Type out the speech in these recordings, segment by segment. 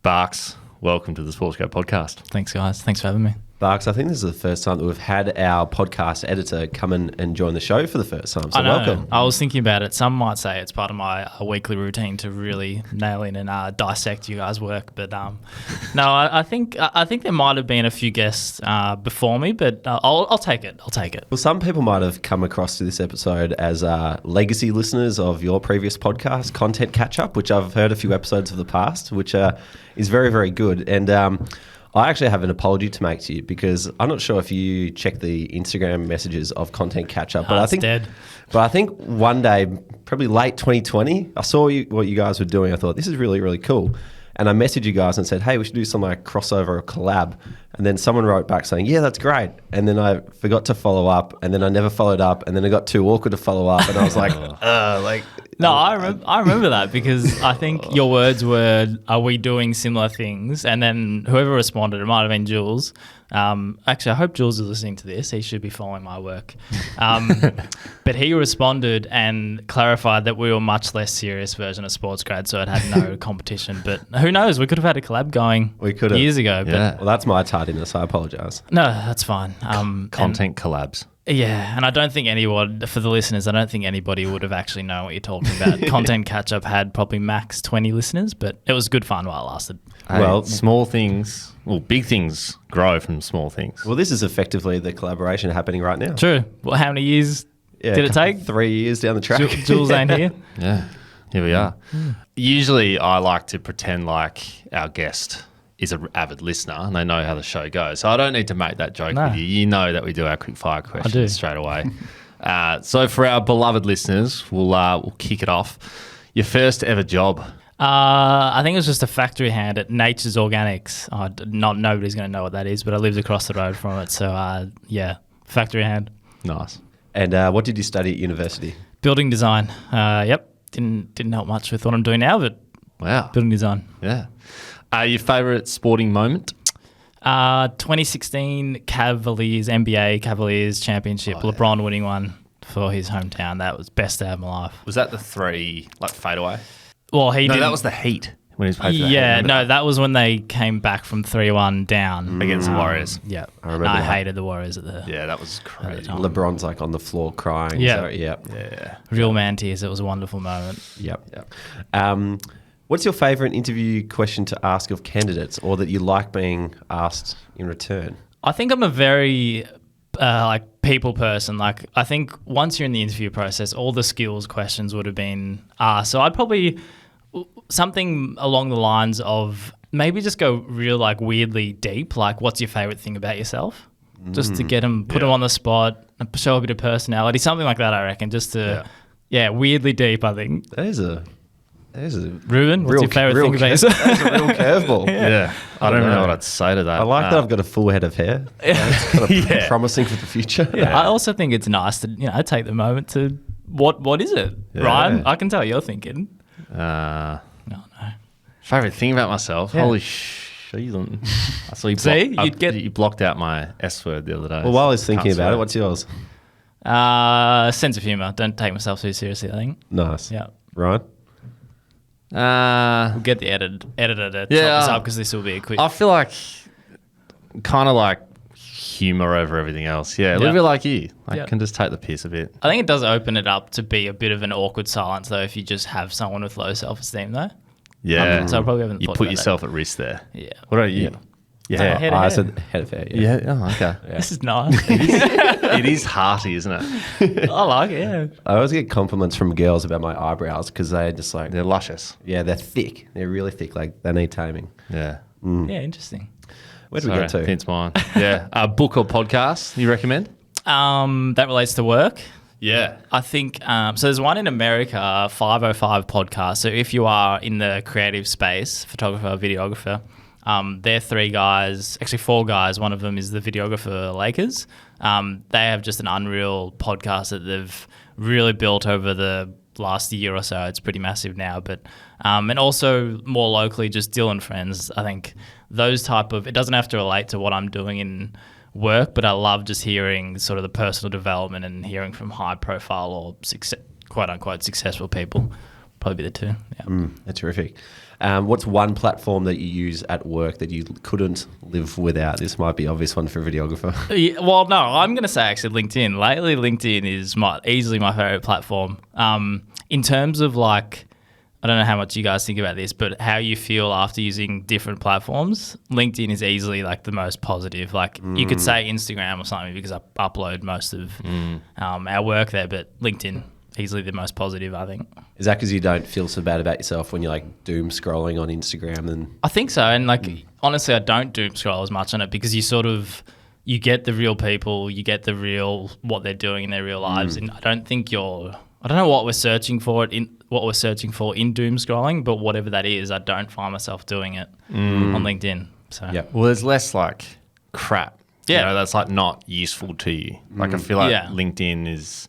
Barks, welcome to the SportsGrad Podcast. Thanks, guys. Thanks for having me. Barks, I think this is the first time that we've had our podcast editor come in and join the show for the first time. So welcome. I was thinking about it. Some might say it's part of my weekly routine to really nail in and dissect you guys' work. But no, I think there might have been a few guests before me, but I'll take it. I'll take it. Well, some people might have come across to this episode as legacy listeners of your previous podcast, Content Catch Up, which I've heard a few episodes of the past, which is very, very good. And I actually have an apology to make to you because I'm not sure if you check the Instagram messages of Content Catch Up, but I think one day, probably late 2020, I saw what you guys were doing. I thought this is really, really cool. And I messaged you guys and said, hey, we should do some like crossover or collab. And then someone wrote back saying, yeah, that's great. And then I forgot to follow up, and then I never followed up, and then it got too awkward to follow up. And I was like, No, I remember that because I think your words were, are we doing similar things? And then whoever responded, it might have been Jules. Actually, I hope Jules is listening to this. He should be following my work. But he responded and clarified that we were a much less serious version of SportsGrad, so it had no competition. But who knows? We could have had a collab going years ago. Yeah. But well, that's my tardiness. I apologise. no, that's fine. Content collabs. Yeah, and I don't think anyone, for the listeners, I don't think anybody would have actually known what you're talking about. Content Catch Up had probably max 20 listeners, but it was good fun while it lasted. Hey, well, small things, big things grow from small things. Well, this is effectively the collaboration happening right now. True. Well, how many years did it take? 3 years down the track. Jules ain't here. Yeah, here we are. Usually I like to pretend like our guest is an avid listener and they know how the show goes. So I don't need to make that joke with you. You know that we do our quick fire questions straight away. So for our beloved listeners, we'll kick it off. Your first ever job? I think it was just a factory hand at Nature's Organics. Nobody's going to know what that is, but I lived across the road from it. So yeah, factory hand. Nice. And what did you study at university? Building design. Yep. Didn't help much with what I'm doing now, but wow, building design. Yeah. Your favourite sporting moment? 2016 NBA Cavaliers championship. LeBron winning one for his hometown. That was best day of my life. Was that the three, like fadeaway? Well, that was the Heat when he was playing for the Heat. Yeah, no, that was when they came back from 3-1 down against the Warriors. Yeah, I remember. I hated the Warriors at the. Yeah, that was crazy. LeBron's like on the floor crying. Yeah, so, yeah. Real man tears. It was a wonderful moment. Yep. What's your favourite interview question to ask of candidates, or that you like being asked in return? I think I'm a very people person. Like, I think once you're in the interview process, all the skills questions would have been asked. So I'd probably something along the lines of maybe just go real weirdly deep. Like, what's your favourite thing about yourself? Just to get them, put them on the spot, show a bit of personality, something like that. I reckon, just to weirdly deep. I think that is a Ruben, what's your favourite thing about yourself? That's a real curveball. Yeah. I don't know what I'd say to that. I like that I've got a full head of hair. It's kind of promising for the future. Yeah. I also think it's nice to take the moment to what is it, Ryan? I can tell you're thinking. No. Favourite thing about myself? Holy shit! I saw you blocked out my S word the other day. Well, while I was thinking about it, what's yours? Sense of humour. Don't take myself too seriously, I think. Nice. Yeah. Ryan? We'll get the editor to chop this up because this will be a quick. I feel like kind of like humour over everything else. Yeah, a little bit like you. I can just take the piss a bit. I think it does open it up to be a bit of an awkward silence though if you just have someone with low self-esteem though. Yeah. So I probably haven't. You put yourself at risk there. Yeah. What about you? Yeah. I said head of hair. Yeah. Oh, okay. This is nice. It is hearty, isn't it? I like it. Yeah. I always get compliments from girls about my eyebrows because they're just like they're luscious. Yeah, they're thick. They're really thick. Like they need taming. Yeah. Yeah. Interesting. Where do we get to? Hence mine. Yeah. Book or podcast you recommend? That relates to work. Yeah. I think, so there's one in America, 505 podcast. So if you are in the creative space, photographer, videographer, they're three guys, actually four guys. One of them is the videographer Lakers. They have just an unreal podcast that they've really built over the last year or so. It's pretty massive now. But and also more locally, just Dylan Friends. I think those type of, it doesn't have to relate to what I'm doing in work, but I love just hearing sort of the personal development and hearing from high profile or quote unquote successful people. Probably be the two. Yeah. That's terrific. What's one platform that you use at work that you couldn't live without? This might be an obvious one for a videographer. Yeah, well, no, I'm going to say actually LinkedIn. Lately, LinkedIn is easily my favorite platform. In terms of like, I don't know how much you guys think about this, but how you feel after using different platforms, LinkedIn is easily like the most positive. Like you could say Instagram or something because I upload most of our work there, but LinkedIn, easily the most positive, I think. Is that because you don't feel so bad about yourself when you're like doom scrolling on Instagram? And I think so. And like, honestly, I don't doom scroll as much on it because you get the real people, you get the real, what they're doing in their real lives. And I don't know what we're searching for in doom scrolling, but whatever that is, I don't find myself doing it on LinkedIn. So yeah. Well, there's less like crap. Yeah. You know, that's like not useful to you. Like I feel like LinkedIn is,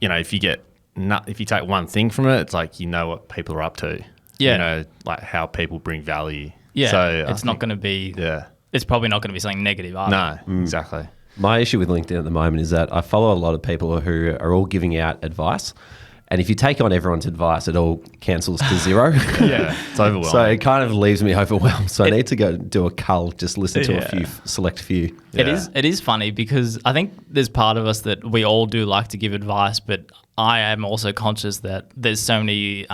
you know, if you take one thing from it, it's like you know what people are up to. Yeah. You know, like how people bring value. Yeah. So it's not going to be. Yeah. It's probably not going to be something negative either. No, exactly. My issue with LinkedIn at the moment is that I follow a lot of people who are all giving out advice. And if you take on everyone's advice, it all cancels to zero. Yeah, it's overwhelming. So it kind of leaves me overwhelmed. So I need to go do a cull, just listen to select few. Yeah. It is funny because I think there's part of us that we all do like to give advice, but I am also conscious that there's so many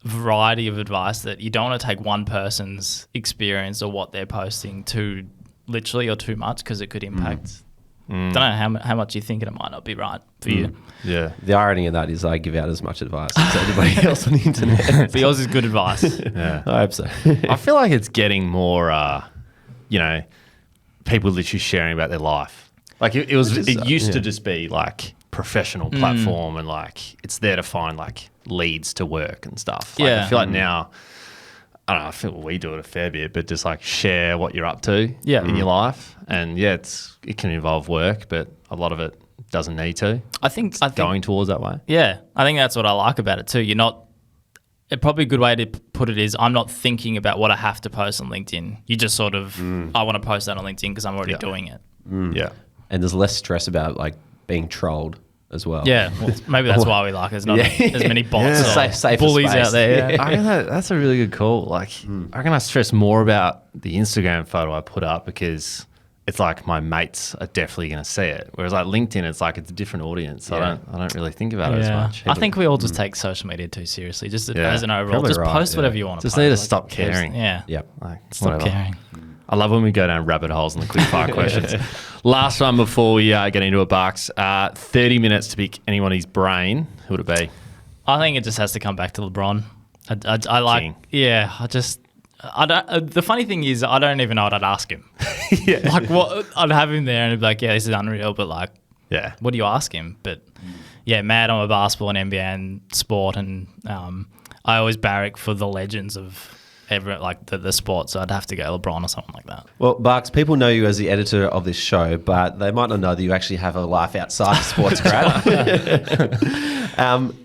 variety of advice that you don't want to take one person's experience or what they're posting too literally or too much because it could impact. Don't know how much you think it might not be right for you. Yeah. The irony of that is I give out as much advice as anybody else on the internet. But yours is good advice. Yeah. I hope so. I feel like it's getting more, you know, people literally sharing about their life. Like it used to just be like professional platform and like it's there to find like leads to work and stuff. Like, I feel like now, I don't know, I feel we do it a fair bit, but just like share what you're up to in your life. And it can involve work, but a lot of it doesn't need to. I think going towards that way. Yeah, I think that's what I like about it too. Probably a good way to put it is I'm not thinking about what I have to post on LinkedIn. You just sort of, I want to post that on LinkedIn because I'm already doing it. Yeah. And there's less stress about like being trolled as well. Yeah, well, maybe that's why we like it. There's not as many bots or safer bullies space. out there. Yeah. I reckon that's a really good call. Like, I reckon I stress more about the Instagram photo I put up because it's like my mates are definitely going to see it. Whereas like LinkedIn, it's like it's a different audience. So I don't really think about it as much. I think we all just take social media too seriously. Just as an overall, Probably just right, post whatever you want to Just post. need to stop caring. Yeah. Yep. Like, Stop whatever. caring. I love when we go down rabbit holes in the quick fire questions. Last one before we get into it, Barks. 30 minutes to pick anyone's brain. Who would it be? I think it just has to come back to LeBron. I like, King. I don't. The funny thing is, I don't even know what I'd ask him. Like, what I'd have him there and he'd be like, "Yeah, this is unreal," but like, what do you ask him? But mad on a basketball and NBA and sport, and I always barrack for the legends of the sport, so I'd have to go LeBron or something like that. Well, Barks, people know you as the editor of this show, but they might not know that you actually have a life outside of SportsGrad.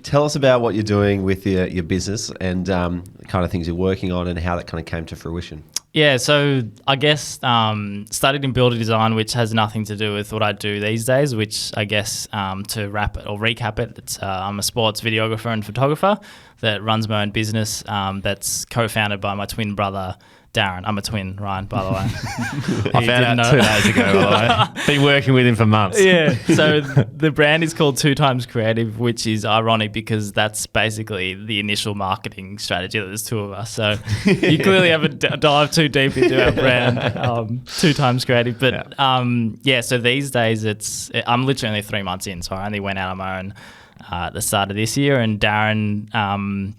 Tell us about what you're doing with your business and the kind of things you're working on and how that kind of came to fruition. Yeah, so I guess studied in builder design, which has nothing to do with what I do these days, which I guess to wrap it or recap it, it's, I'm a sports videographer and photographer that runs my own business that's co-founded by my twin brother, Darren. I'm a twin, Ryan, by the way. I found out 2 days ago, by the way. Been working with him for months. Yeah. So the brand is called 2 Times Creative, which is ironic because that's basically the initial marketing strategy. There's 2 of us. So you clearly haven't dived too deep into our brand, 2 Times Creative. But so these days I'm literally only 3 months in. So I only went out on my own at the start of this year. And Darren,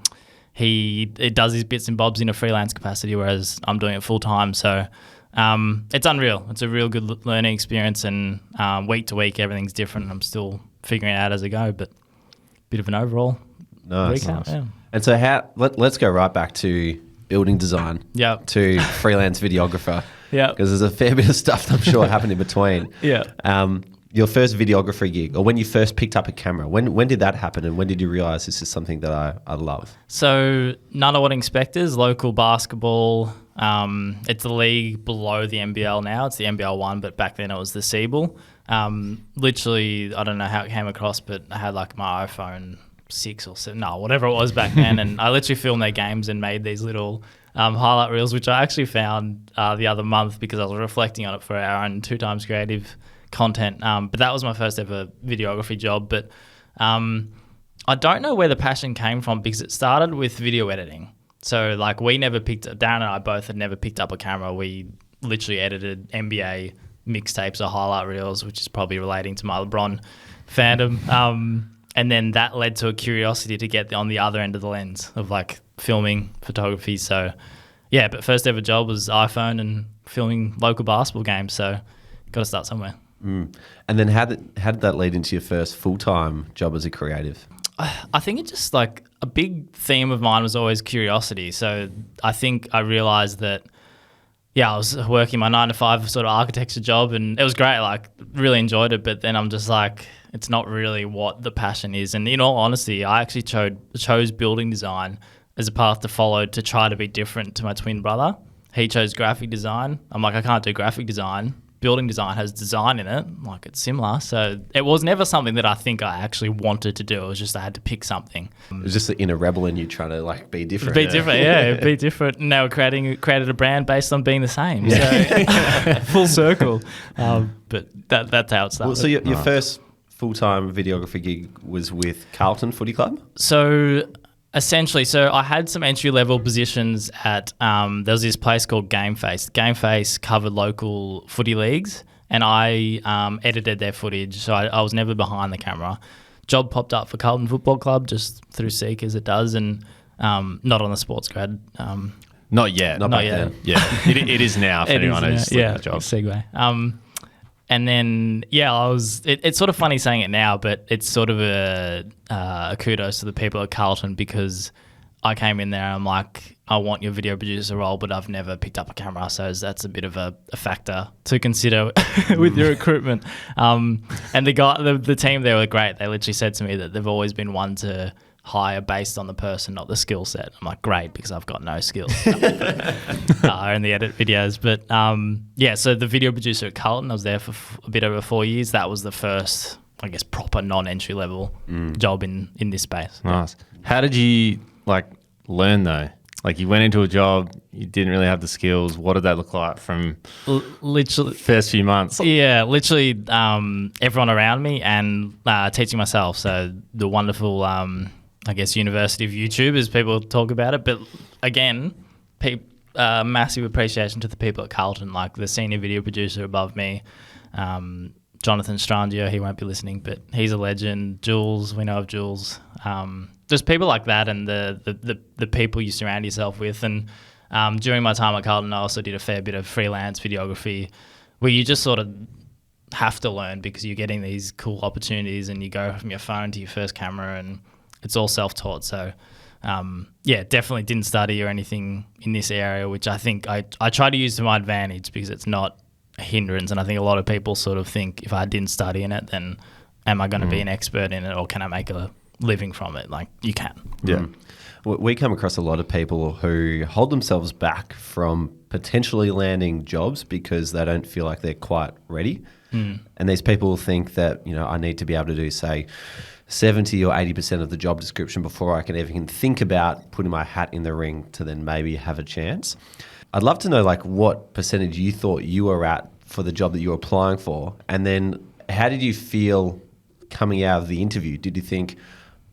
he does his bits and bobs in a freelance capacity, whereas I'm doing it full time. So it's unreal. It's a real good learning experience, and week to week everything's different. And I'm still figuring it out as I go, but bit of an overall recap. Nice. Yeah. And so let's go right back to building design. To freelance videographer. Because there's a fair bit of stuff that I'm sure happened in between. Your first videography gig, or when you first picked up a camera, when did that happen, and when did you realise this is something that I love? So Nunawading Inspectors, local basketball. It's the league below the NBL now. It's the NBL 1, but back then it was the Siebel. Literally, I don't know how it came across, but I had like my iPhone 6 or 7, whatever it was back then. And I literally filmed their games and made these little highlight reels, which I actually found the other month because I was reflecting on it for our own 2x creative content. But that was my first ever videography job. But I don't know where the passion came from because it started with video editing. So like Darren and I both had never picked up a camera. We literally edited NBA mixtapes or highlight reels, which is probably relating to my LeBron fandom. And then that led to a curiosity to get on the other end of the lens of like filming photography. So yeah, but first ever job was iPhone and filming local basketball games. So got to start somewhere. And then how did that lead into your first full-time job as a creative? I think it's just like a big theme of mine was always curiosity. So I think I realized that, I was working my 9-to-5 sort of architecture job and it was great. Like really enjoyed it. But then I'm just like, it's not really what the passion is. And in all honesty, I actually chose building design as a path to follow to try to be different to my twin brother. He chose graphic design. I'm like, I can't do graphic design. Building design has design in it, like it's similar. So it was never something that I think I actually wanted to do. It was just I had to pick something. It was just the inner rebel in you trying to like be different. Be different. And now we created a brand based on being the same. So full circle. But that's how it started. Well, so your first full-time videography gig was with Carlton Footy Club? So essentially, I had some entry-level positions at, there was this place called Gameface. Gameface covered local footy leagues, and I edited their footage, so I was never behind the camera. Job popped up for Carlton Football Club, just through Seek as it does, and not on the SportsGrad. Not yet. Not yet. Yeah, it is now for anyone who's looking at jobs. Segue. And then, it's sort of funny saying it now, but it's sort of a kudos to the people at Carlton because I came in there and I'm like, I want your video producer role, but I've never picked up a camera. So that's a bit of a factor to consider with your recruitment. And the team there were great. They literally said to me that they've always been one to hire based on the person, not the skill set. I'm like, great, because I've got no skills. I only edit videos. But so the video producer at Carlton, I was there for a bit over 4 years. That was the first, I guess, proper non-entry level job in this space. Nice. How did you learn though? Like you went into a job, you didn't really have the skills. What did that look like from literally first few months? Yeah, literally everyone around me and teaching myself. So the wonderful University of YouTube, as people talk about it. But again, massive appreciation to the people at Carlton, like the senior video producer above me, Jonathan Strangio. He won't be listening, but he's a legend. Jules, we know of Jules. Just people like that, and the people you surround yourself with. And during my time at Carlton, I also did a fair bit of freelance videography, where you just sort of have to learn because you're getting these cool opportunities, and you go from your phone to your first camera, and it's all self-taught. So, definitely didn't study or anything in this area, which I think I try to use to my advantage because it's not a hindrance. And I think a lot of people sort of think if I didn't study in it, then am I going to be an expert in it, or can I make a living from it? Like, you can. Yeah. We come across a lot of people who hold themselves back from potentially landing jobs because they don't feel like they're quite ready. And these people think that, I need to be able to do, say, 70 or 80% of the job description before I can even think about putting my hat in the ring to then maybe have a chance. I'd love to know what percentage you thought you were at for the job that you were applying for. And then how did you feel coming out of the interview? Did you think,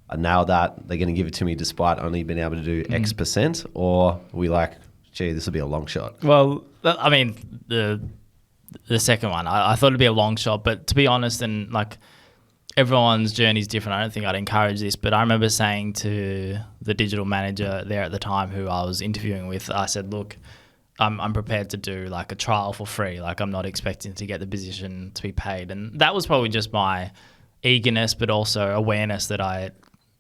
I nailed that, they're going to give it to me despite only being able to do X percent? Or were we like, gee, this will be a long shot? Well, I mean, the second one, I thought it'd be a long shot, but to be honest, and everyone's journey is different. I don't think I'd encourage this, but I remember saying to the digital manager there at the time who I was interviewing with, I said, look, I'm prepared to do a trial for free. I'm not expecting to get the position to be paid. And that was probably just my eagerness, but also awareness that I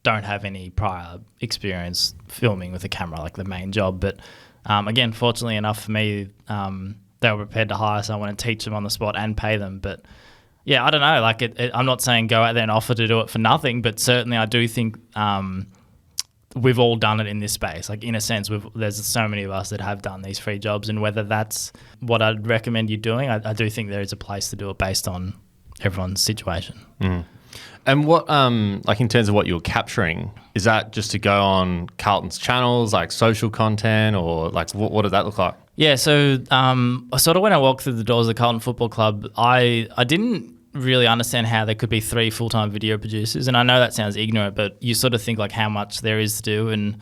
don't have any prior experience filming with a camera, like the main job. But again, fortunately enough for me, they were prepared to hire someone and teach them on the spot and pay them. But yeah, I don't know. I'm not saying go out there and offer to do it for nothing, but certainly I do think we've all done it in this space. In a sense, there's so many of us that have done these free jobs, and whether that's what I'd recommend you doing, I do think there is a place to do it based on everyone's situation. And what, like in terms of what you're capturing, is that just to go on Carlton's channels, like social content, or like what does that look like? Yeah, so sort of when I walked through the doors of the Carlton Football Club, I didn't really understand how there could be 3 full-time video producers. And I know that sounds ignorant, but you sort of think like how much there is to do, and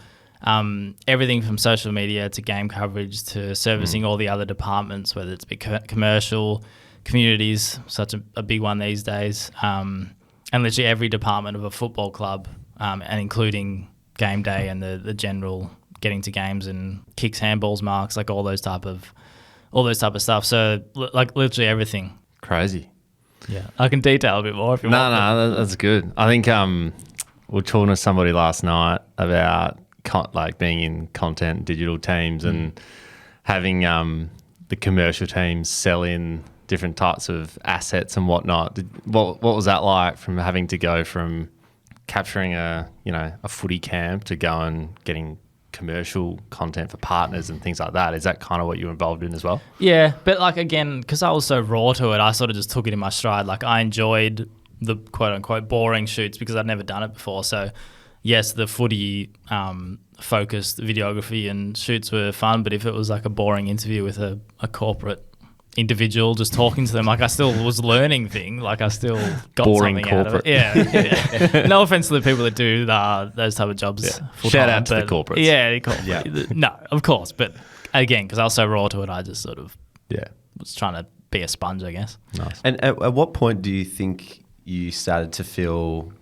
everything from social media to game coverage to servicing all the other departments, whether it's commercial, communities, such a big one these days, and literally every department of a football club, and including game day and the general getting to games and kicks, handballs, marks, like all those type of stuff. So like literally everything. Crazy. Yeah, I can detail a bit more if you want. No, that's good. I think we were talking to somebody last night about like being in content digital teams and having the commercial teams sell in different types of assets and whatnot. What was that like, from having to go from capturing a footy camp to go and getting commercial content for partners and things like that? Is that kind of what you're involved in as well? Yeah, but like again, because I was so raw to it, I sort of just took it in my stride. Like I enjoyed the quote unquote boring shoots because I'd never done it before. So yes, the footy focused videography and shoots were fun, but if it was like a boring interview with a corporate individual just talking to them, like I still was learning thing, like I still got boring something corporate. out of it. Yeah. No offense to the people that do those type of jobs. Yeah. Shout out to the corporates. Yeah, no, of course, but again, because I was so raw to it, I just sort of was trying to be a sponge, I guess. Nice. And at what point do you think you started to feel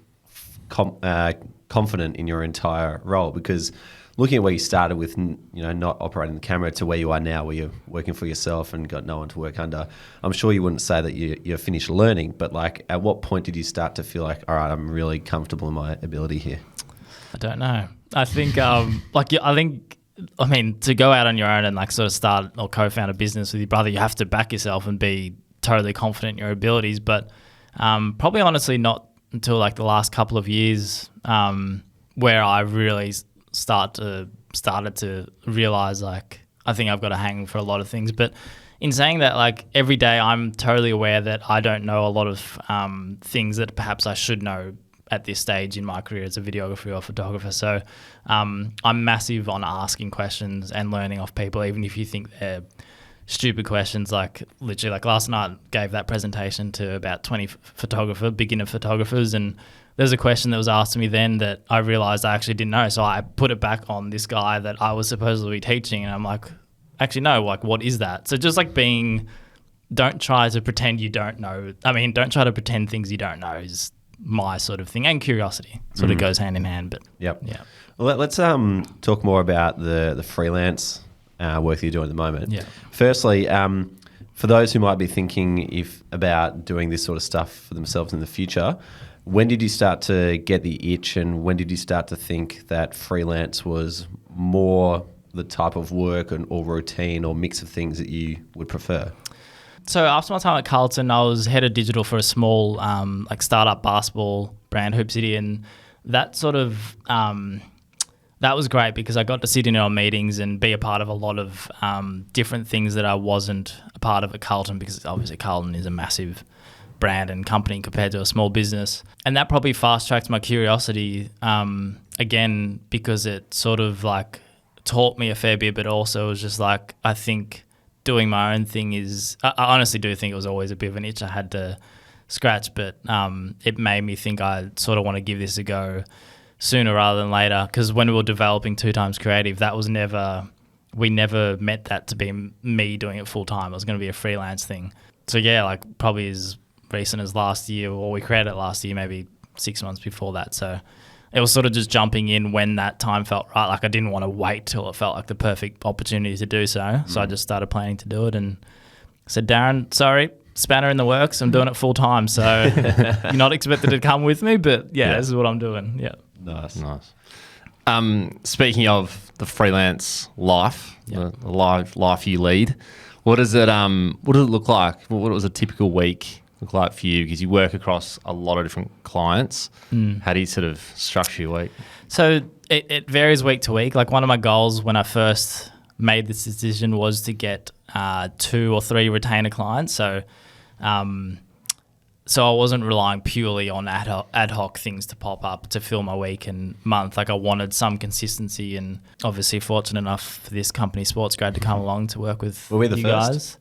confident in your entire role? Because looking at where you started with, not operating the camera to where you are now, where you're working for yourself and got no one to work under, I'm sure you wouldn't say that you're finished learning, but like at what point did you start to feel like, all right, I'm really comfortable in my ability here? I don't know. I think, to go out on your own and like sort of start or co-found a business with your brother, you have to back yourself and be totally confident in your abilities. But probably honestly not until like the last couple of years where I really started to realize like I think I've got a hang for a lot of things. But in saying that, like every day I'm totally aware that I don't know a lot of things that perhaps I should know at this stage in my career as a videographer or photographer. So I'm massive on asking questions and learning off people, even if you think they're stupid questions. Like literally, like last night gave that presentation to about 20 beginner photographers, and there's a question that was asked to me then that I realized I actually didn't know. So I put it back on this guy that I was supposedly teaching, and I'm like, actually no, like what is that? So just like don't try to pretend you don't know. I mean, don't try to pretend things you don't know is my sort of thing, and curiosity sort of goes hand in hand. But yeah. Well, let's talk more about the freelance work that you're doing at the moment. Yeah. Firstly, for those who might be thinking about doing this sort of stuff for themselves in the future, when did you start to get the itch, and when did you start to think that freelance was more the type of work or routine or mix of things that you would prefer? So after my time at Carlton, I was head of digital for a small like startup basketball brand, Hoop City, and that sort of that was great because I got to sit in on meetings and be a part of a lot of different things that I wasn't a part of at Carlton, because obviously Carlton is a massive brand and company compared to a small business. And that probably fast-tracked my curiosity again, because it sort of like taught me a fair bit, but also was just like, I think doing my own thing I honestly do think it was always a bit of an itch I had to scratch, but it made me think I sort of want to give this a go sooner rather than later, because when we were developing 2Times Creative, we never meant that to be me doing it full time. It was going to be a freelance thing. So yeah, like probably as recent as last year, or we created it last year, maybe 6 months before that. So it was sort of just jumping in when that time felt right. Like I didn't want to wait till it felt like the perfect opportunity to do so. So I just started planning to do it and said, Darren, sorry, spanner in the works. I'm doing it full time. So you're not expected to come with me, but yeah, this is what I'm doing. Yeah. Nice. Speaking of the freelance life, the life you lead, what does it look like? What was a typical week look like for you? Because you work across a lot of different clients. How do you sort of structure your week? So it varies week to week. Like one of my goals when I first made this decision was to get 2 or 3 retainer clients. So So I wasn't relying purely on ad hoc things to pop up to fill my week and month. Like I wanted some consistency, and obviously fortunate enough for this company, SportsGrad, to come along to work with Were we the you first? guys.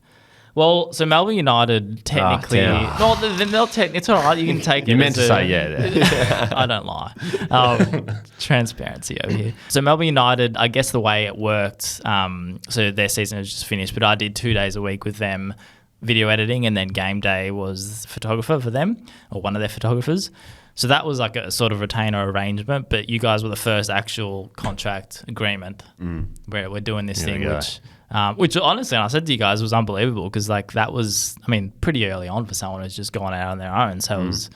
Well, so Melbourne United technically, it's all right. You can take it. You meant to say yeah. I don't lie. Transparency over here. So Melbourne United, I guess the way it worked, so their season has just finished, but I did 2 days a week with them, video editing, and then game day was photographer for them, or one of their photographers. So that was like a sort of retainer arrangement, but you guys were the first actual contract agreement where we're doing this thing, which honestly, I said to you guys, was unbelievable because like that was, I mean, pretty early on for someone who's just gone out on their own. So it was,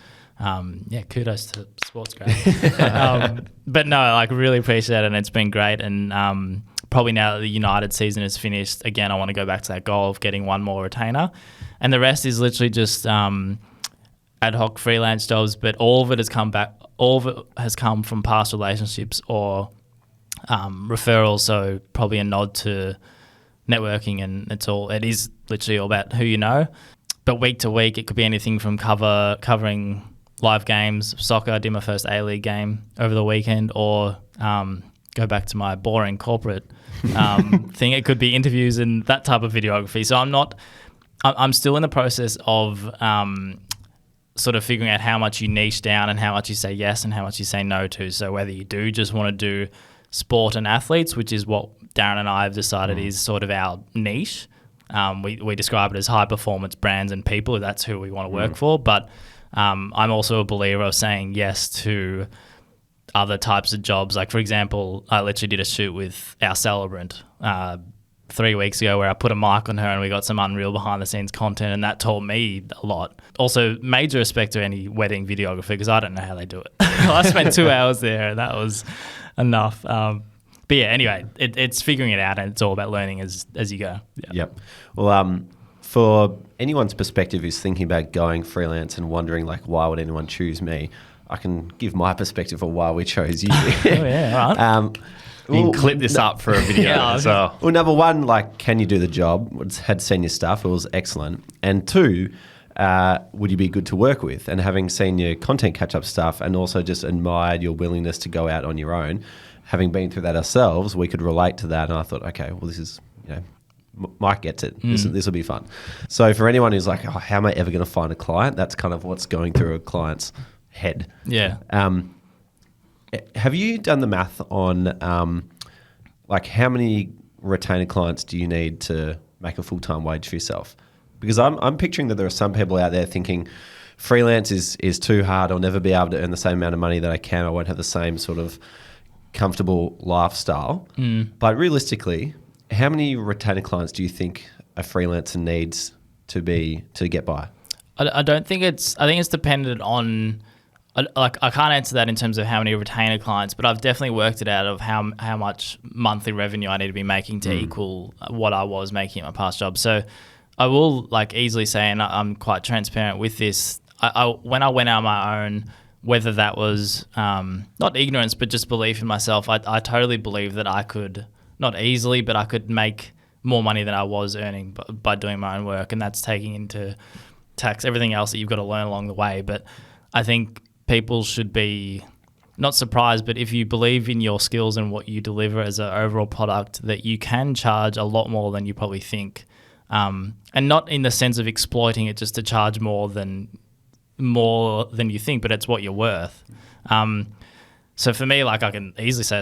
kudos to SportsGrad. But no, like really appreciate it, and it's been great. And probably now that the United season is finished, again, I want to go back to that goal of getting one more retainer, and the rest is literally just ad hoc freelance jobs. But all of it has come from past relationships or referrals. So probably a nod to networking, and it is literally all about who you know. But week to week, it could be anything from covering live games, soccer. I did my first A-League game over the weekend, or go back to my boring corporate thing. It could be interviews and that type of videography. So I'm still in the process of sort of figuring out how much you niche down and how much you say yes and how much you say no to. So whether you do just want to do sport and athletes, which is what Darren and I have decided is sort of our niche. We describe it as high performance brands and people. That's who we want to work for. But I'm also a believer of saying yes to other types of jobs. Like, for example, I literally did a shoot with our celebrant 3 weeks ago where I put a mic on her and we got some unreal behind the scenes content, and that taught me a lot. Also, major respect to any wedding videographer because I don't know how they do it. I spent 2 hours there and that was enough. But yeah, anyway, it's figuring it out, and it's all about learning as you go. Yeah. Yep. Well, for anyone's perspective who's thinking about going freelance and wondering like, why would anyone choose me? I can give my perspective of why we chose you. Oh yeah, all right. You can clip this up for a video as well. Well, number one, like, can you do the job? Had seen your stuff. It was excellent. And two, would you be good to work with? And having seen your content catch-up stuff and also just admired your willingness to go out on your own, having been through that ourselves, we could relate to that. And I thought, okay, well, this is, Mike gets it. This will be fun. So for anyone who's like, oh, how am I ever going to find a client? That's kind of what's going through a client's head. Yeah. Have you done the math on like how many retainer clients do you need to make a full-time wage for yourself? Because I'm picturing that there are some people out there thinking freelance is too hard. I'll never be able to earn the same amount of money that I can. I won't have the same sort of comfortable lifestyle. But realistically, how many retainer clients do you think a freelancer needs to get by? I don't think I think it's dependent on, like, I can't answer that in terms of how many retainer clients, but I've definitely worked it out of how much monthly revenue I need to be making to equal what I was making at my past job. So I will like easily say, and I'm quite transparent with this, when I went out on my own, whether that was not ignorance, but just belief in myself, I totally believe that I could, not easily, but I could make more money than I was earning by doing my own work. And that's taking into tax everything else that you've got to learn along the way. But I think people should be not surprised, but if you believe in your skills and what you deliver as an overall product, that you can charge a lot more than you probably think. And not in the sense of exploiting it just to charge more than you think, but it's what you're worth. So for me, like, I can easily say,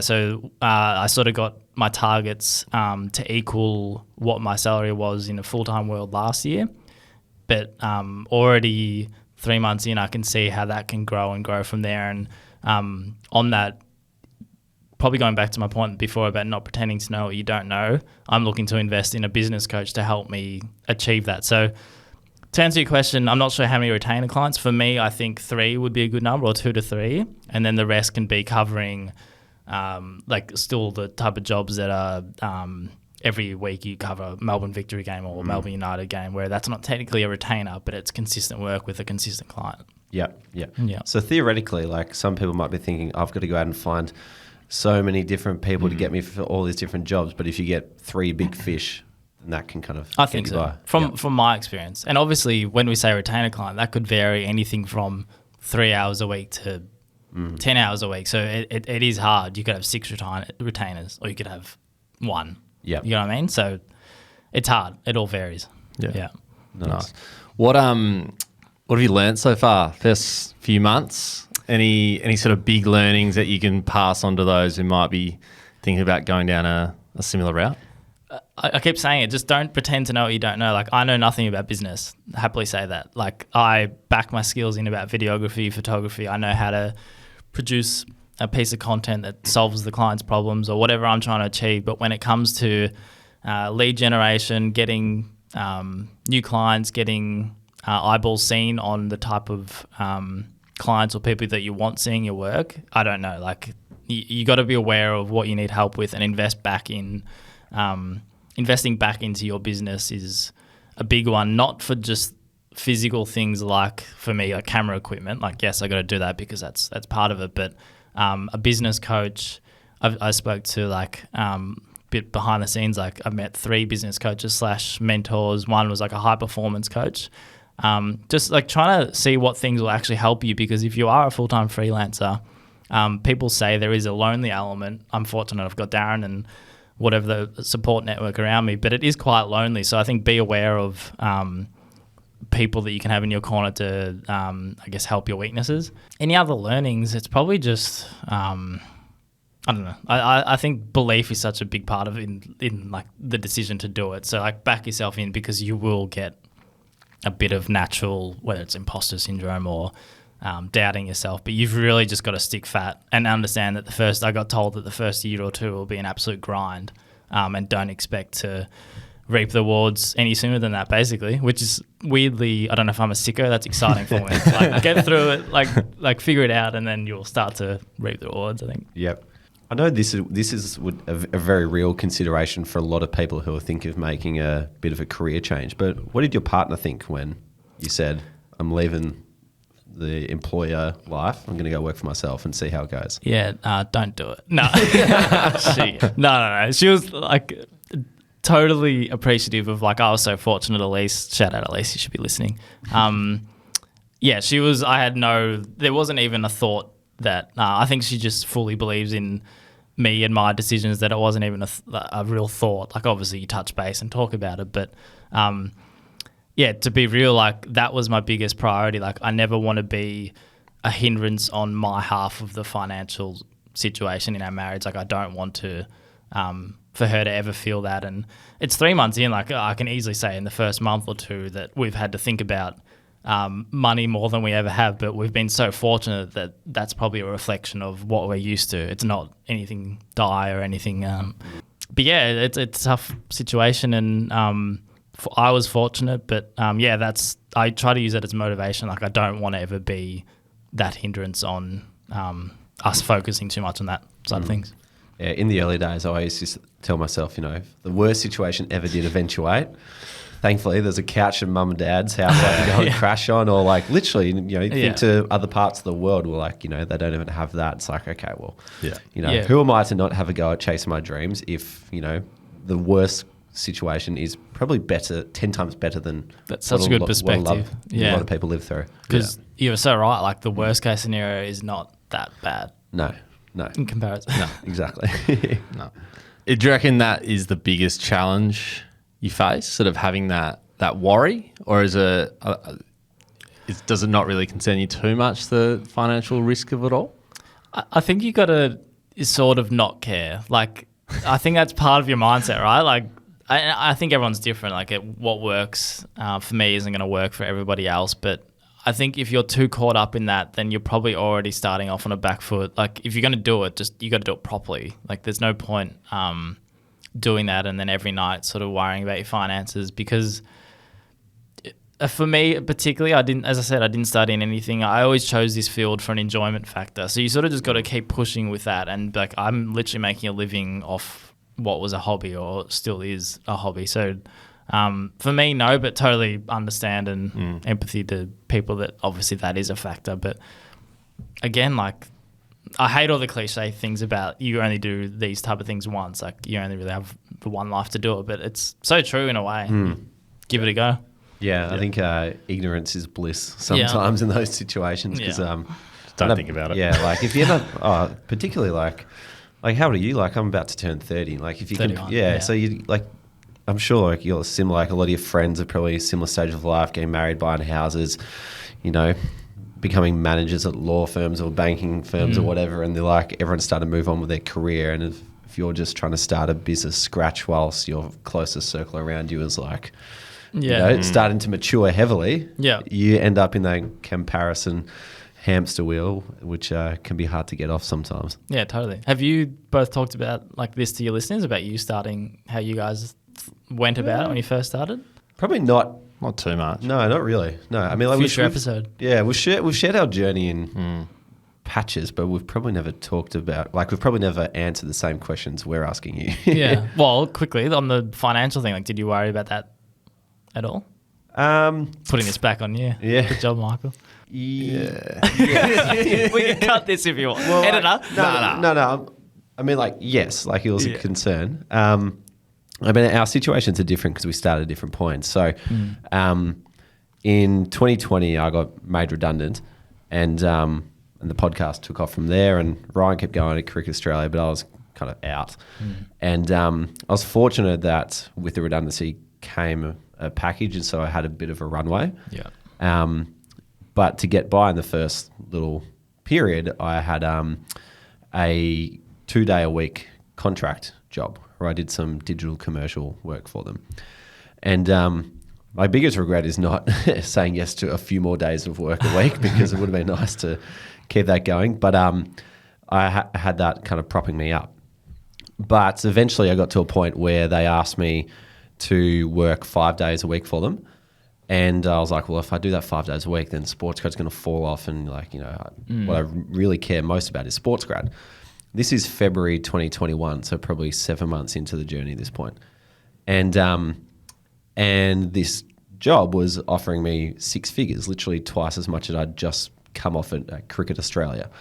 I sort of got my targets to equal what my salary was in a full-time world last year. But already 3 months in, I can see how that can grow and grow from there. And on that, probably going back to my point before about not pretending to know what you don't know, I'm looking to invest in a business coach to help me achieve that. So to answer your question, I'm not sure how many retainer clients. For me, I think 3 would be a good number, or 2 to 3. And then the rest can be covering like still the type of jobs that are every week you cover a Melbourne Victory game or Melbourne United game, where that's not technically a retainer, but it's consistent work with a consistent client. Yeah. So theoretically, like, some people might be thinking, I've got to go out and find so many different people to get me for all these different jobs. But if you get 3 big fish, and that can kind of I think so. From my experience. And obviously when we say retainer client, that could vary anything from 3 hours a week to 10 hours a week. So it is hard. You could have 6 retainers or you could have 1. Yeah. You know what I mean? So it's hard. It all varies. Yeah. Nice. What have you learned so far? First few months? Any sort of big learnings that you can pass on to those who might be thinking about going down a similar route? I keep saying it, just don't pretend to know what you don't know. Like, I know nothing about business. I happily say that. Like, I back my skills in about videography, photography. I know how to produce a piece of content that solves the client's problems or whatever I'm trying to achieve. But when it comes to lead generation, getting new clients, getting eyeballs seen on the type of clients or people that you want seeing your work, I don't know. Like, you got to be aware of what you need help with and invest back in. Investing back into your business is a big one, not for just physical things like, for me, like camera equipment. Like, yes, I got to do that because that's part of it. But a business coach, I spoke to like bit behind the scenes. Like, I've met 3 business coaches / mentors. One was like a high performance coach. Just like trying to see what things will actually help you, because if you are a full-time freelancer, people say there is a lonely element. I'm fortunate I've got Darren and whatever the support network around me, but it is quite lonely. So I think be aware of people that you can have in your corner to, I guess, help your weaknesses. Any other learnings? It's probably just, I don't know. I think belief is such a big part of in like the decision to do it. So like back yourself in, because you will get a bit of natural, whether it's imposter syndrome or doubting yourself, but you've really just got to stick fat and understand that I got told that the first year or 2 will be an absolute grind, and don't expect to reap the rewards any sooner than that, basically, which is weirdly, I don't know if I'm a sicko, that's exciting for me. Like, get through it, like figure it out, and then you'll start to reap the rewards, I think. Yep. I know this is a very real consideration for a lot of people who are thinking of making a bit of a career change. But what did your partner think when you said, I'm leaving the employer life, I'm going to go work for myself and see how it goes? Yeah, don't do it. No. No. She was like totally appreciative of, like, I was so fortunate. Elise, shout out Elise, you should be listening. Yeah, she was, there wasn't even a thought that, I think she just fully believes in me and my decisions, that it wasn't even a real thought. Like, obviously you touch base and talk about it, but yeah, to be real, like, that was my biggest priority. Like, I never want to be a hindrance on my half of the financial situation in our marriage. Like, I don't want to, for her to ever feel that. And it's 3 months in, like, I can easily say in the first month or 2 that we've had to think about money more than we ever have, but we've been so fortunate that that's probably a reflection of what we're used to. It's not anything dire or anything. But yeah, it's a tough situation, and I was fortunate, but yeah, I try to use it as motivation. Like, I don't want to ever be that hindrance on us focusing too much on that side of things. Yeah, in the early days, I used to tell myself, if the worst situation ever did eventuate, thankfully there's a couch at mum and dad's house I can go and crash on, or like literally, you think to other parts of the world where, like, they don't even have that. It's like, okay, well, who am I to not have a go at chasing my dreams if, the worst situation is probably 10 times better than that's such a good perspective. A lot of people live through. Because you're so right. Like, the worst case scenario is not that bad. No. In comparison. No, exactly. No. Do you reckon that is the biggest challenge you face, sort of having that worry, or is does it not really concern you too much, the financial risk of it all? I think you got to sort of not care. Like, I think that's part of your mindset, right? Like, I think everyone's different. Like, what works for me isn't going to work for everybody else. But I think if you're too caught up in that, then you're probably already starting off on a back foot. Like, if you're going to do it, you got to do it properly. Like, there's no point doing that and then every night sort of worrying about your finances, because for me particularly, I didn't study in anything. I always chose this field for an enjoyment factor. So you sort of just got to keep pushing with that. And like, I'm literally making a living off what was a hobby, or still is a hobby. So for me, no, but totally understand and empathy to people that obviously that is a factor. But again, like, I hate all the cliche things about you only do these type of things once. Like, you only really have the one life to do it. But it's so true in a way. Give it a go. Yeah, I think ignorance is bliss sometimes in those situations because don't think about it. Yeah, like if you end up, particularly like how old are you? Like I'm about to turn 30. Like if you 31, can, so you like, I'm sure like you're similar. Like a lot of your friends are probably a similar stage of life, getting married, buying houses, you know, becoming managers at law firms or banking firms or whatever. And they're like, everyone's starting to move on with their career. And if you're just trying to start a business scratch whilst your closest circle around you is like, you know, starting to mature heavily, you end up in that comparison hamster wheel, which can be hard to get off sometimes. Yeah, totally. Have you both talked about like this to your listeners about you starting, how you guys went about it when you first started? Probably not too much. No, not really. No, I mean, like future episode. Yeah, we've shared our journey in patches, but we've probably never talked about, like, we've probably never answered the same questions we're asking you. Yeah. Well, quickly on the financial thing, like, did you worry about that at all? Putting this back on you. Yeah. Good job, Michael. Yeah. We can cut this if you want. Well, editor. No. I mean, like, yes, like it was a concern. I mean, our situations are different because we started at different points. So in 2020, I got made redundant and the podcast took off from there, and Ryan kept going at Cricket Australia, but I was kind of out. And I was fortunate that with the redundancy came a package, and so I had a bit of a runway. Yeah. But to get by in the first little period, I had a 2-day-a-week contract job where I did some digital commercial work for them. And my biggest regret is not saying yes to a few more days of work a week because it would have been nice to keep that going. But I had that kind of propping me up. But eventually I got to a point where they asked me to work 5 days a week for them. And I was like, well, if I do that 5 days a week, then SportsGrad's going to fall off. And like, you know, what I really care most about is SportsGrad. This is February 2021, so probably 7 months into the journey at this point. And this job was offering me 6 figures, literally twice as much as I'd just come off at Cricket Australia.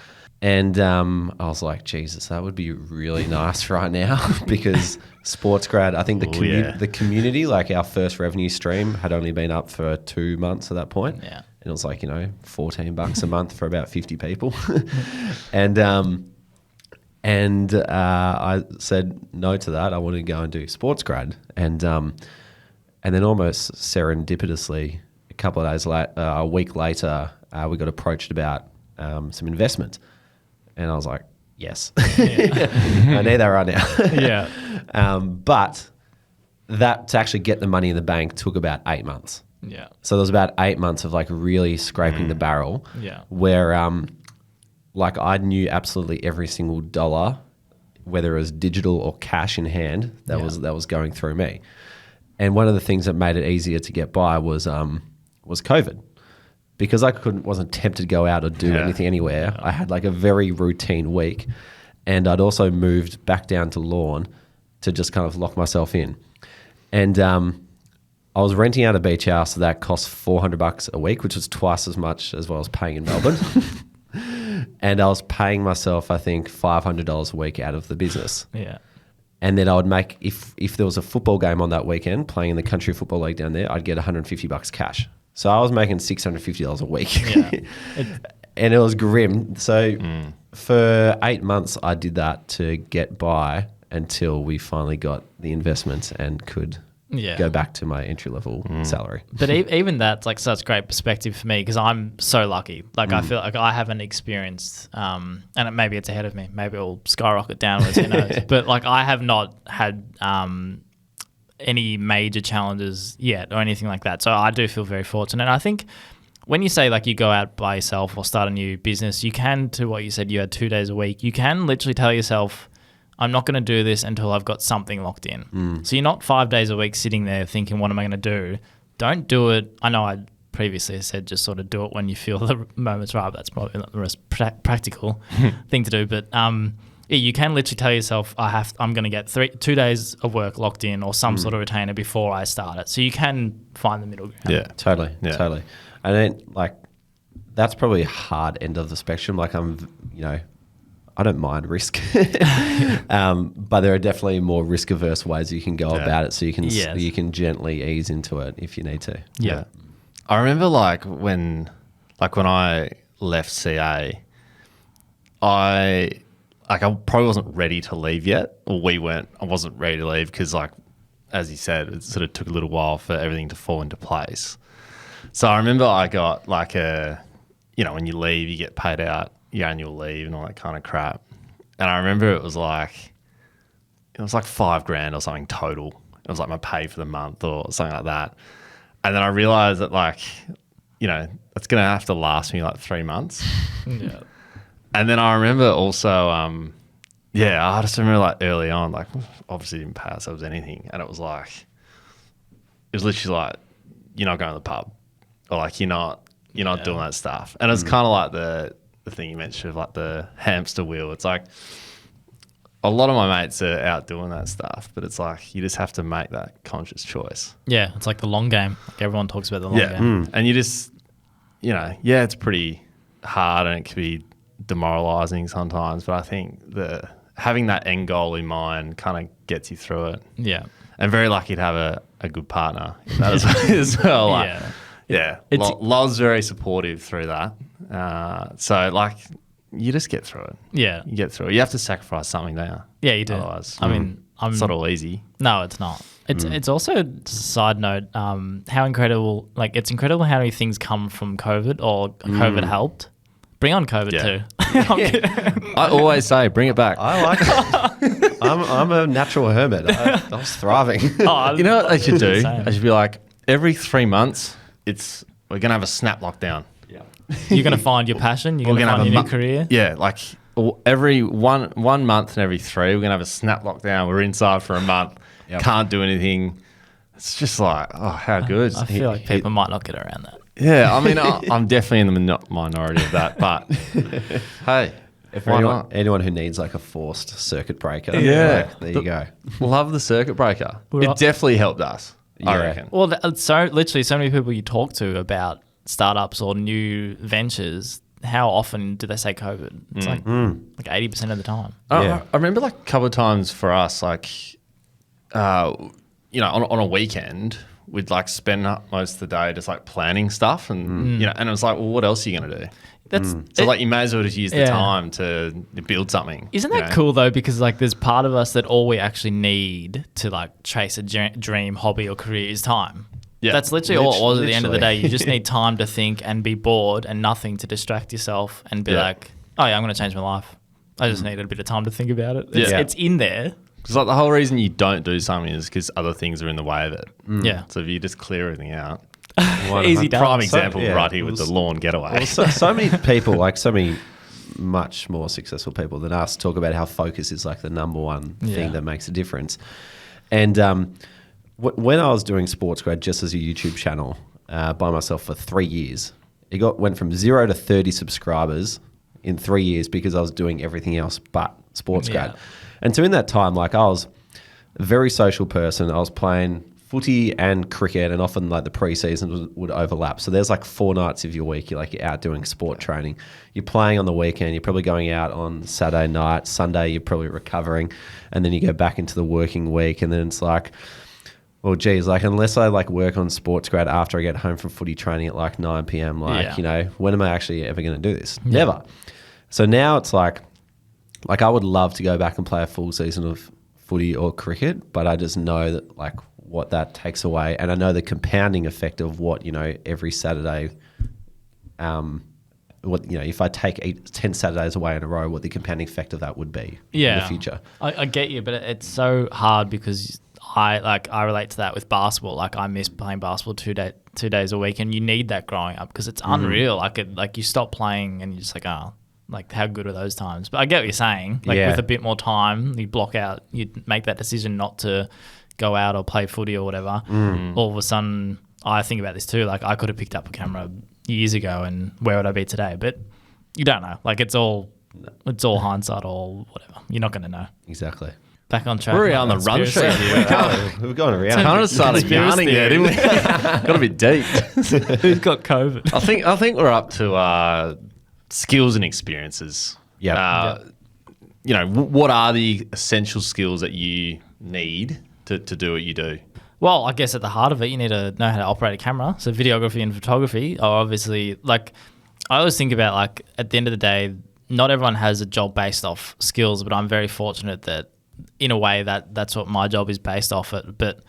And I was like, Jesus, that would be really nice right now because SportsGrad, I think the community, like our first revenue stream had only been up for 2 months at that point. Yeah. And it was like, you know, $14 a month for about 50 people. And I said no to that. I wanted to go and do SportsGrad. And then almost serendipitously, a week later, we got approached about some investment. And I was like, yes, I need that right now. Yeah. But that to actually get the money in the bank took about 8 months. Yeah. So there was about 8 months of like really scraping the barrel. Yeah. Where like I knew absolutely every single dollar, whether it was digital or cash in hand, that was going through me. And one of the things that made it easier to get by was COVID. Because I wasn't tempted to go out or do anything anywhere. I had like a very routine week, and I'd also moved back down to Lorne to just kind of lock myself in. And I was renting out a beach house that cost $400 a week, which was twice as much as what I was paying in Melbourne. And I was paying myself, I think, $500 a week out of the business. Yeah. And then I would make, if there was a football game on that weekend, playing in the country football league down there, I'd get $150 cash. So I was making $650 a week. Yeah. And it was grim. So for 8 months, I did that to get by until we finally got the investment and could go back to my entry-level salary. But even that's like such great perspective for me because I'm so lucky. Like I feel like I haven't experienced, and maybe it's ahead of me. Maybe it'll skyrocket downwards, who knows. But like I have not had any major challenges yet or anything like that. So I do feel very fortunate. And I think when you say like you go out by yourself or start a new business, you can, to what you said, you had 2 days a week, you can literally tell yourself, I'm not going to do this until I've got something locked in. So you're not 5 days a week sitting there thinking, what am I going to do? Don't do it. I know I previously said just sort of do it when you feel the moment's right. But that's probably not the most practical thing to do. But you can literally tell yourself, I'm going to get 2 days of work locked in or some sort of retainer before I start it. So you can find the middle ground. Yeah, totally. And then like that's probably a hard end of the spectrum. Like I'm I don't mind risk, but there are definitely more risk-averse ways you can go about it, so you can gently ease into it if you need to. Yeah. I remember when I left CA, I probably wasn't ready to leave yet, or I wasn't ready to leave because as you said, it sort of took a little while for everything to fall into place. So I remember I got when you leave, you get paid out your annual leave and all that kind of crap. And I remember it was like $5,000 or something total. It was like my pay for the month or something like that. And then I realized that it's going to have to last me 3 months. Yeah. And then I remember also, I just remember early on, obviously didn't pay ourselves anything. And it was literally you're not going to the pub, or you're not doing that stuff. And it's kind of like the thing you mentioned of the hamster wheel. It's a lot of my mates are out doing that stuff, but it's you just have to make that conscious choice. Yeah, it's the long game. Everyone talks about the long game. And you just, it's pretty hard and it can be demoralizing sometimes, but I think having that end goal in mind kind of gets you through it. Yeah. And very lucky to have a good partner in that as well. Love's very supportive through that. So you just get through it. Yeah. You get through it. You have to sacrifice something, don't you? Yeah, you do. Otherwise, it's not all easy. No, it's not. It's also, just a side note, how incredible, it's incredible how many things come from COVID or COVID helped. Bring on COVID too. I always say, bring it back. I like it. I'm a natural hermit. I was thriving. You know what they should do? They should be every 3 months, we're going to have a snap lockdown. Yeah. You're going to find your passion. You're going to find your new career. Yeah, every one month and every 3, we're going to have a snap lockdown. We're inside for a month. Yep. Can't do anything. It's just how good. I feel like people might not get around that. Yeah, I mean, I'm definitely in the minority of that, but hey, if anyone who needs a forced circuit breaker, there you go. Love the circuit breaker. It definitely helped us, I reckon. Well, literally so many people you talk to about startups or new ventures, how often do they say COVID? It's 80% of the time. I remember a couple of times for us, on a weekend, we'd spend most of the day just planning stuff and and it was well, what else are you gonna do? So you may as well just use the time to build something. Isn't that cool though? Because there's part of us that all we actually need to chase a dream, hobby or career is time. Yeah, that's literally all it was at the end of the day. You just need time to think and be bored and nothing to distract yourself and be I'm gonna change my life. I just needed a bit of time to think about it. It's in there. Because the whole reason you don't do something is because other things are in the way of it. Yeah. So if you just clear everything out. Easy done. Prime example right here with the lawn getaway. Well, so many people, so many much more successful people than us talk about how focus is the number one thing that makes a difference. And when I was doing SportsGrad just as a YouTube channel by myself for 3 years, went from 0 to 30 subscribers in 3 years because I was doing everything else but SportsGrad. Yeah. And so in that time, I was a very social person. I was playing footy and cricket, and often the pre-season would overlap. So there's 4 nights of your week you're out doing sport training. You're playing on the weekend. You're probably going out on Saturday night. Sunday you're probably recovering, and then you go back into the working week. And then it's well, geez, unless I work on SportsGrad after I get home from footy training at 9 p.m, when am I actually ever going to do this? Yeah. Never. So now it's I would love to go back and play a full season of footy or cricket, but I just know that what that takes away, and I know the compounding effect of what every Saturday, if I take 10 Saturdays away in a row, what the compounding effect of that would be in the future. I get you, but it's so hard because I relate to that with basketball. I miss playing basketball 2 days a week, and you need that growing up because it's unreal. You stop playing and you're just how good are those times? But I get what you're saying. With a bit more time, you block out, you make that decision not to go out or play footy or whatever. All of a sudden, I think about this too. I could have picked up a camera years ago, and where would I be today? But you don't know. It's all hindsight or whatever. You're not going to know. Exactly. Back on track. We're on the run sheet here. We've gone around. Kind of started yarning there, didn't we? Got a bit deep. Who's got COVID? I think we're up to skills and experiences. Yeah. what are the essential skills that you need to do what you do? Well, I guess at the heart of it, you need to know how to operate a camera. So videography and photography are obviously, like, I always think about, like, at the end of the day, not everyone has a job based off skills, but I'm very fortunate that in a way that's what my job is based off it. But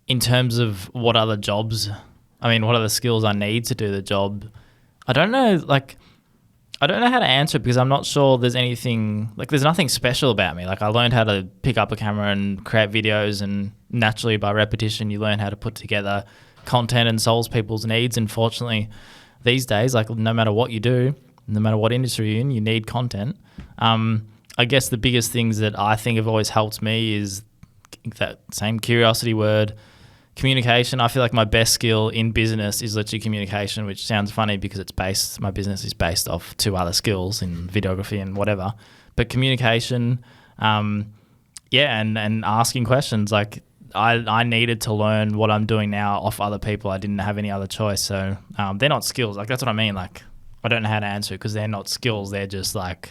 in terms of what other jobs, what are the skills I need to do the job? I don't know how to answer it because I'm not sure there's anything, like, there's nothing special about me. Like, I learned how to pick up a camera and create videos, and naturally by repetition, you learn how to put together content and solve people's needs. And fortunately, these days, like, no matter what you do, no matter what industry you're in, you need content. I guess the biggest things that I think have always helped me is that same curiosity word, communication. I feel like my best skill in business is literally communication, which sounds funny because my business is based off 2 other skills in videography and whatever. But communication, and asking questions. Like, I needed to learn what I'm doing now off other people. I didn't have any other choice. So they're not skills. Like, that's what I mean. Like, I don't know how to answer it because they're not skills. They're just like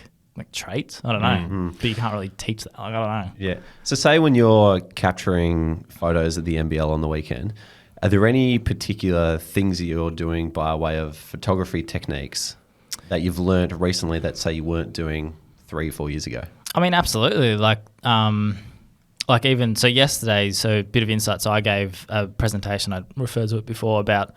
traits. I don't know. Mm-hmm. But you can't really teach that. Like, I don't know. Yeah. So say when you're capturing photos at the NBL on the weekend, are there any particular things that you're doing by way of photography techniques that you've learned recently that, say, you weren't doing 3-4 years ago? Absolutely. Like even so yesterday, so a bit of insight. So I gave a presentation, I referred to it before, about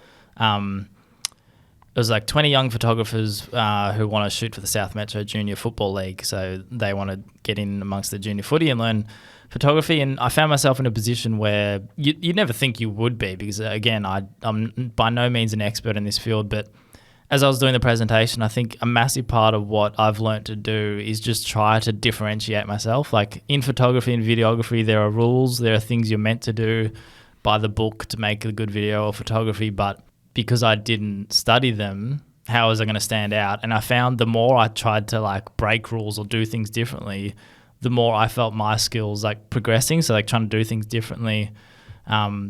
it was like 20 young photographers who want to shoot for the South Metro Junior Football League. So they want to get in amongst the junior footy and learn photography. And I found myself in a position where you'd never think you would be because, again, I'm by no means an expert in this field. But as I was doing the presentation, I think a massive part of what I've learned to do is just try to differentiate myself. Like, in photography and videography, there are rules. There are things you're meant to do by the book to make a good video or photography. But because I didn't study them, how was I going to stand out? And I found the more I tried to, like, break rules or do things differently, the more I felt my skills, like, progressing. So, like, trying to do things differently,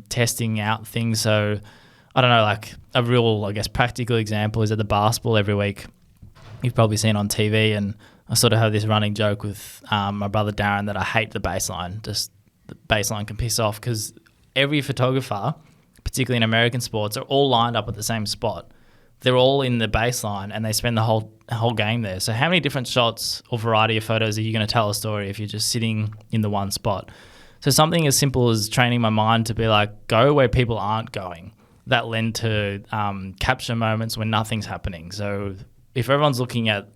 testing out things. So I don't know, like, a real, I guess, practical example is at the basketball every week. You've probably seen on TV, and I sort of have this running joke with my brother Darren that I hate the baseline. Just the baseline can piss off because every photographer, particularly in American sports, are all lined up at the same spot. They're all in the baseline and they spend the whole game there. So how many different shots or variety of photos are you going to tell a story if you're just sitting in the one spot? So something as simple as training my mind to be like, go where people aren't going. That led to capture moments when nothing's happening. So if everyone's looking at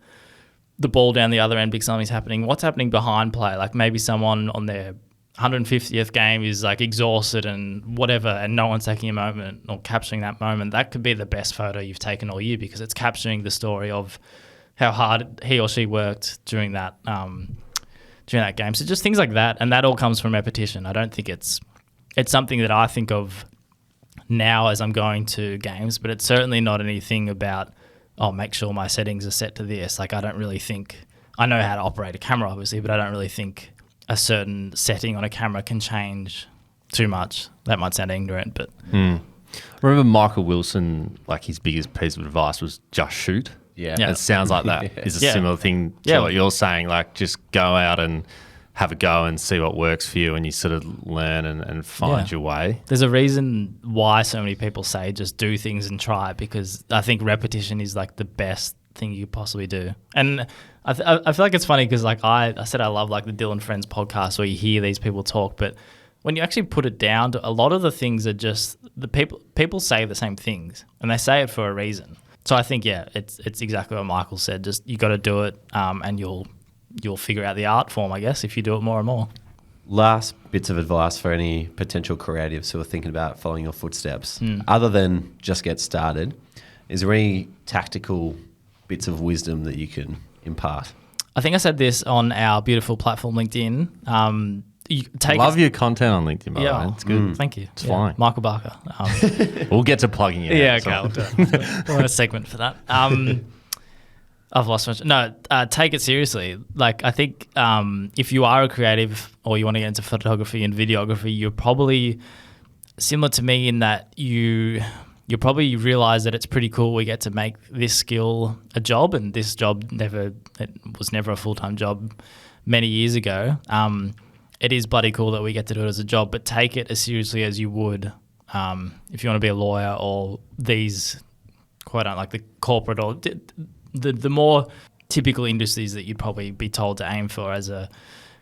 the ball down the other end because something's happening, what's happening behind play? Like, maybe someone on their 150th game is, like, exhausted and whatever, and no one's taking a moment or capturing that moment. That could be the best photo you've taken all year because it's capturing the story of how hard he or she worked during that game. So just things like that, and that all comes from repetition. I don't think it's something that I think of now as I'm going to games, but it's certainly not anything about, make sure my settings are set to this. Like, I don't really think, I know how to operate a camera obviously, but I don't really think a certain setting on a camera can change too much. That might sound ignorant, but... Remember Michael Wilson, like, his biggest piece of advice was just shoot? Yeah. It sounds like that is a similar thing to what you're saying, like, just go out and have a go and see what works for you, and you sort of learn and find your way. There's a reason why so many people say just do things and try, because I think repetition is, like, the best thing you could possibly do. And I feel like it's funny because, like, I said I love, like, the Dylan Friends podcast where you hear these people talk, but when you actually put it down to a lot of the things are just the people say the same things and they say it for a reason. So I think, it's exactly what Michael said. Just you got to do it, and you'll figure out the art form, I guess, if you do it more and more. Last bits of advice for any potential creatives who are thinking about following your footsteps, other than just get started, is there any tactical bits of wisdom that you can impart? I think I said this on our beautiful platform, LinkedIn. Love your content on LinkedIn, by the way. It's good. Thank you. It's flying. Michael Barker. We'll get to plugging it. Yeah, okay. I'll do it. We'll have a segment for that. I've lost much. No, take it seriously. Like, I think if you are a creative or you want to get into photography and videography, you're probably similar to me in that you probably realize that it's pretty cool we get to make this skill a job, and this job was never a full-time job. many years ago. It is bloody cool that we get to do it as a job, but take it as seriously as you would if you want to be a lawyer or these like the corporate or the more typical industries that you'd probably be told to aim for as a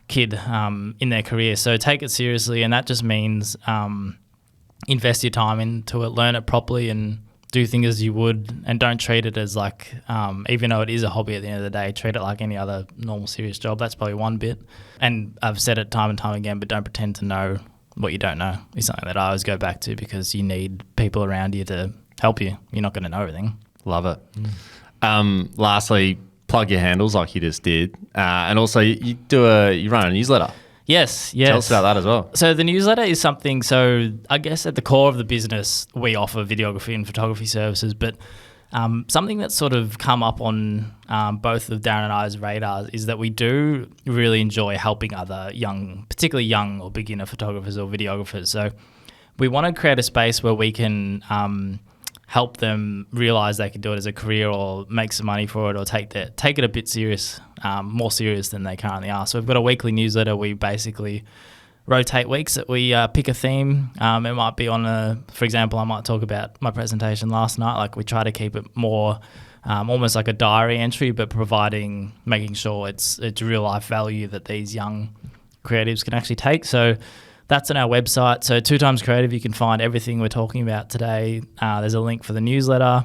kid in their career. So take it seriously, and that just means invest your time into it, learn it properly, and do things as you would, and don't treat it as like, even though it is a hobby at the end of the day, treat it like any other normal serious job. That's probably one bit. And I've said it time and time again, but don't pretend to know what you don't know is something that I always go back to, because you need people around you to help you. You're not going to know everything. Love it. Lastly, plug your handles like you just did. And also you run a newsletter. Yes. Tell us about that as well. So the newsletter is something, so I guess at the core of the business, we offer videography and photography services, but something that's sort of come up on both of Darren and I's radars is that we do really enjoy helping other particularly young or beginner photographers or videographers. So we want to create a space where we can help them realize they can do it as a career or make some money for it, or take it a bit serious, more serious than they currently are. So we've got a weekly newsletter. We basically rotate weeks that we pick a theme. It might be for example, I might talk about my presentation last night. Like, we try to keep it more almost like a diary entry, but making sure it's real life value that these young creatives can actually take. So that's on our website. So 2 Creative, you can find everything we're talking about today. There's a link for the newsletter.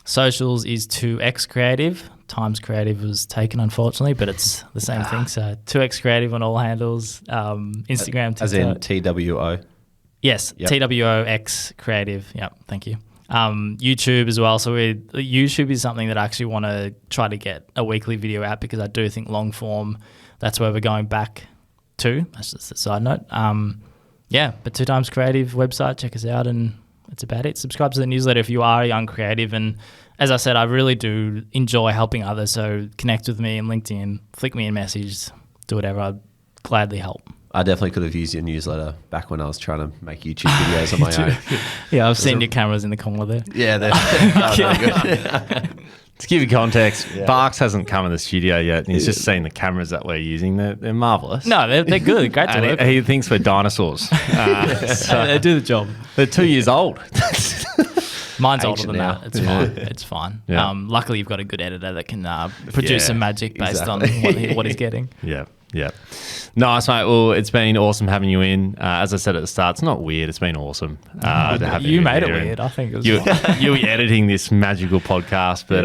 Socials is 2X Creative. Times Creative was taken, unfortunately, but it's the same thing. So 2X Creative on all handles. Instagram, TikTok. As in TWO? Yes, yep. TWOX Creative. Yep, thank you. YouTube as well. So YouTube is something that I actually want to try to get a weekly video out, because I do think long form, that's where we're going back to. That's just a side note. But 2 Creative website, check us out, and that's about it. Subscribe to the newsletter if you are a young creative, and as I said, I really do enjoy helping others, so connect with me on LinkedIn, flick me a message, do whatever. I'd gladly help. I definitely could have used your newsletter back when I was trying to make YouTube videos on my own. Yeah, I've seen your cameras in the corner there. Yeah, they're good. To give you context, Barks hasn't come in the studio yet, and he's just seen the cameras that we're using. They're marvellous. No, they're good. Great to work with. He thinks we're dinosaurs. So they do the job. They're 2 years old. Mine's older than now. that. It's fine. It's fine. Yeah. Luckily, you've got a good editor that can produce some magic based on what he's getting. Yeah. Nice, mate. Well, it's been awesome having you in. As I said at the start, it's not weird. It's been awesome. To have you made it weird. I think it was you're editing this magical podcast, but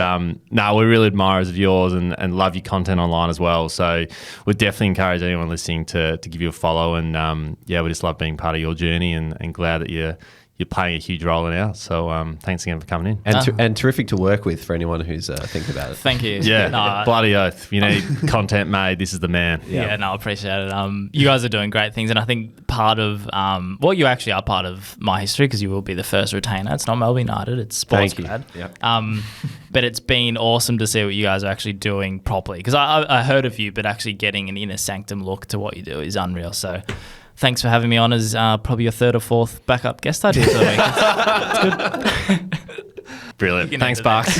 we're really admirers of yours and love your content online as well. So we'd definitely encourage anyone listening to give you a follow. And we just love being part of your journey and glad that you're playing a huge role in ours. So thanks again for coming in. And terrific to work with for anyone who's thinking about it. Thank you. Yeah, bloody oath. If you need content made, this is the man. Yeah, I appreciate it. You guys are doing great things, and I think part of, you actually are part of my history, because you will be the first retainer. It's not Melbourne United, it's SportsGrad. Yep. But it's been awesome to see what you guys are actually doing properly, because I heard of you, but actually getting an inner sanctum look to what you do is unreal. So thanks for having me on as probably your 3rd or 4th backup guest idea for the week. It's good. Brilliant. Thanks, Barks.